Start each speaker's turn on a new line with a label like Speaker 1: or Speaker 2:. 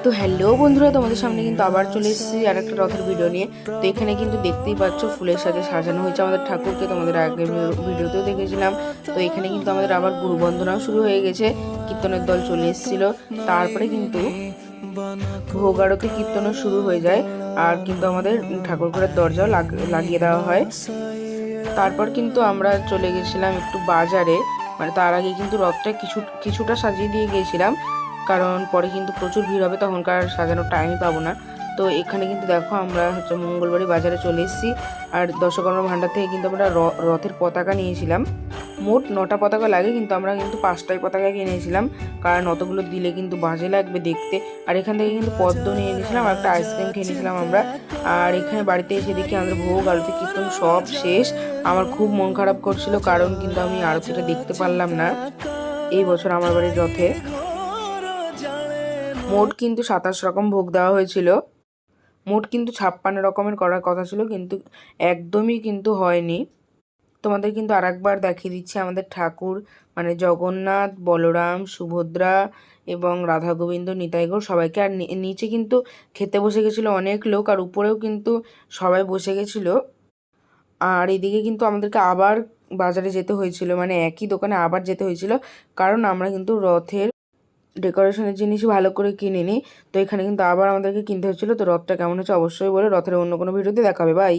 Speaker 1: তো হ্যালো বন্ধুরা, তোমাদের সামনে কিন্তু আবার চলে এসেছি আর একটা রথের ভিডিও নিয়ে। তো এখানে কিন্তু দেখতেই পাচ্ছ ফুলের সাথে সাজানো হয়েছে আমাদের ঠাকুরকে, তোমাদের আগের ভিডিওতেও দেখেছিলাম। তো এখানে কিন্তু আমাদের আবার গুরু বন্দনাও শুরু হয়ে গেছে, কীর্তনের দল চলে এসেছিল। তারপরে কিন্তু ভোগ আরতি কীর্তনও শুরু হয়ে যায়, আর কিন্তু আমাদের ঠাকুর ঘরের দরজাও লাগিয়ে দেওয়া হয়। তারপর কিন্তু আমরা চলে গেছিলাম একটু বাজারে, মানে তার আগে কিন্তু রথটা কিছুটা সাজিয়ে দিয়ে গিয়েছিলাম, কারণ পরে কিন্তু প্রচুর ভিড় হবে, তখনকার সাজানোর টাইমই পাবো না। তো এখানে কিন্তু দেখো আমরা মঙ্গলবাড়ি বাজারে চলে এসেছি, আর দশকর্মা ভাণ্ডার থেকে কিন্তু আমরা রথের পতাকা নিয়েছিলাম। মোট 9টা পতাকা লাগে, কিন্তু আমরা কিন্তু 5টাই পতাকা কিনেছিলাম, কারণ অতগুলো দিলে কিন্তু বাজে লাগবে দেখতে। আর এখান থেকে কিন্তু পদ্ম নিয়ে গেছিলাম, আর একটা আইসক্রিম খেয়ে নিয়েছিলাম আমরা। আর এখানে বাড়িতে এসে দেখি আমাদের ভোগ আরতি কীর্তন সব শেষ। আমার খুব মন খারাপ করছিল, কারণ কিন্তু আমি আরতিটা দেখতে পারলাম না এই বছর আমার বাড়ির রথে। মোট কিন্তু 27 রকম ভোগ দেওয়া হয়েছিল, মোট কিন্তু 56 রকমের করার কথা ছিল, কিন্তু একদমই কিন্তু হয়নি। তোমাদের কিন্তু আরেকবার দেখিয়ে দিচ্ছি আমাদের ঠাকুর, মানে জগন্নাথ, বলরাম, সুভদ্রা এবং রাধা গোবিন্দ, নিতাই গৌর সবাইকে। আর নিচে কিন্তু খেতে বসে গেছিলো অনেক লোক, আর উপরেও কিন্তু সবাই বসে গেছিলো। আর এদিকে কিন্তু আমাদেরকে আবার বাজারে যেতে হয়েছিল, মানে একই দোকানে আবার যেতে হয়েছিল, কারণ আমরা কিন্তু রথের ডেকোরেশনের জিনিস ভালো করে কিনিনি। তো এখানে কিন্তু আবার আমাদেরকে কিনতে হচ্ছিলো। তো রথটা কেমন হচ্ছে অবশ্যই বলে, রথের অন্য কোনো ভিডিওতে দেখাবে। বাই।